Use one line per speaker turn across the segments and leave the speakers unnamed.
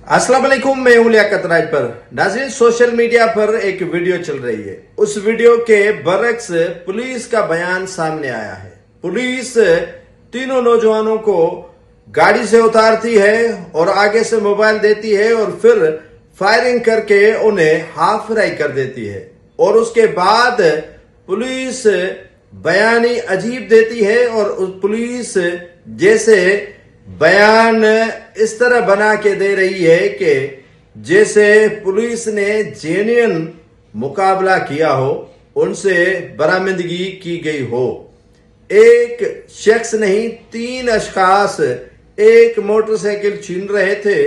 अस्सलाम वालेकुम, मैं हूं लियाकत राजपर। नाज़रीन, सोशल मीडिया पर एक वीडियो चल रही है। उस वीडियो के बरक्स पुलिस का बयान सामने आया है। पुलिस तीनों नौजवानों को गाड़ी से उतारती है और आगे से मोबाइल देती है और फिर फायरिंग करके उन्हें हाफ फ्राई कर देती है। और उसके बाद पुलिस बयान ही अजीब देती है और पुलिस जैसे बयान इस तरह बना के दे रही है कि जैसे पुलिस ने जेन्युइन मुकाबला किया हो, उनसे बरामदगी की गई हो। एक शख्स नहीं, 3 अशखास एक मोटरसाइकिल छीन रहे थे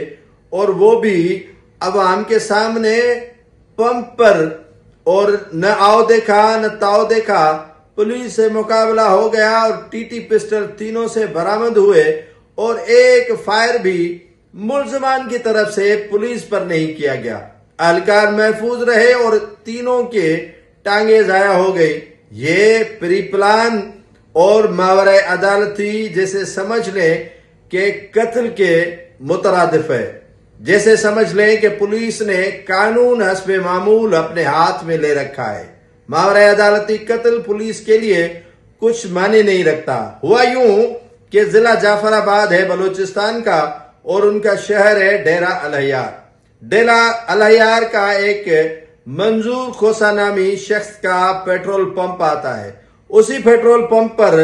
और वो भी अवाम के सामने पंप पर, और न आओ देखा न ताओ देखा, पुलिस से मुकाबला हो गया और टीटी पिस्टल तीनों से बरामद हुए और एक फायर भी मुल्जमान की तरफ से पुलिस पर नहीं किया गया। अहलकार महफूज रहे और तीनों के टांगे जाया हो गई। ये प्री प्लान और मावरे अदालती जैसे समझ लें कि कत्ल के मुतरादिफ है। जैसे समझ लें कि पुलिस ने कानून हस्बे मामूल अपने हाथ में ले रखा है। मावरे अदालती कत्ल पुलिस के लिए कुछ माने नहीं रखता। हुआ यूं कि जिला जाफराबाद है बलूचिस्तान का और उनका शहर है डेरा अलहयार। डेरा अलहयार का एक मंजूर खोसा नामी शख्स का पेट्रोल पंप आता है। उसी पेट्रोल पंप पर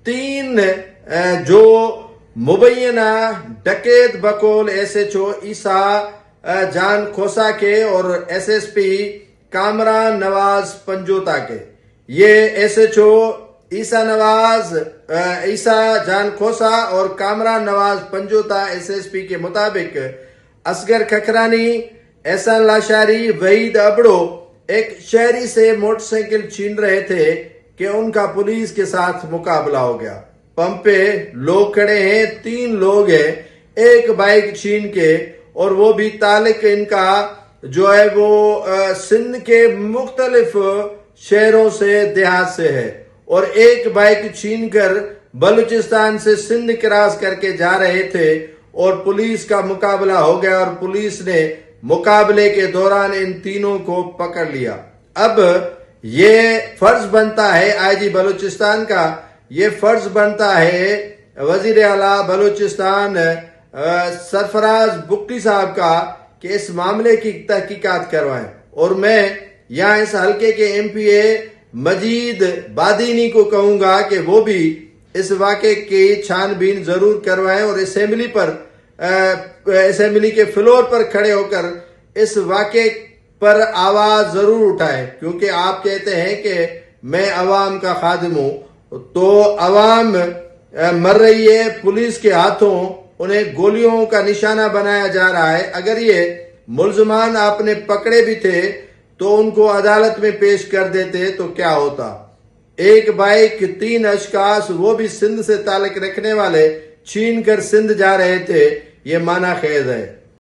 3 जो मुबैना डकैत बकौल SHO ईसा जान खोसा के और SSP कामरान नवाज पंजोता के, ये SHO ईसा जान खोसा और कामरान नवाज पंजोता SSP के मुताबिक असगर खखरानी, एहसान लाशारी, वहीद अबड़ो एक शहरी से मोटरसाइकिल छीन रहे थे कि उनका पुलिस के साथ मुकाबला हो गया। पंप पे लोग खड़े हैं, 3 लोग हैं, एक बाइक छीन के, और वो भी तालिक इनका जो है वो सिंध के मुख्तलिफ शहरों से, देहात से है, और एक बाइक छीन कर बलूचिस्तान से सिंध क्रॉस करके जा रहे थे और पुलिस का मुकाबला हो गया और पुलिस ने मुकाबले के दौरान इन तीनों को पकड़ लिया। अब ये फर्ज बनता है IG बलूचिस्तान का, ये फर्ज बनता है वजीर आला बलूचिस्तान सरफराज बुक्टी साहब का कि इस मामले की तहकीकात करवाएं। और मैं यहाँ इस हल्के के MPA मजीद बादीनी को कहूंगा कि वो भी इस वाक़े की छानबीन जरूर करवाएं और असेंबली के फ्लोर पर खड़े होकर इस वाक़े पर आवाज जरूर उठाएं, क्योंकि आप कहते हैं कि मैं अवाम का खादिम हूं, तो अवाम मर रही है पुलिस के हाथों, उन्हें गोलियों का निशाना बनाया जा रहा है। अगर ये मुल्जमान आपने पकड़े भी थे तो उनको अदालत में पेश कर देते तो क्या होता। एक बाइक 3 अशखास, वो भी सिंध से ताल्लुक रखने वाले, छीन कर सिंध जा रहे थे, ये माना खेज है।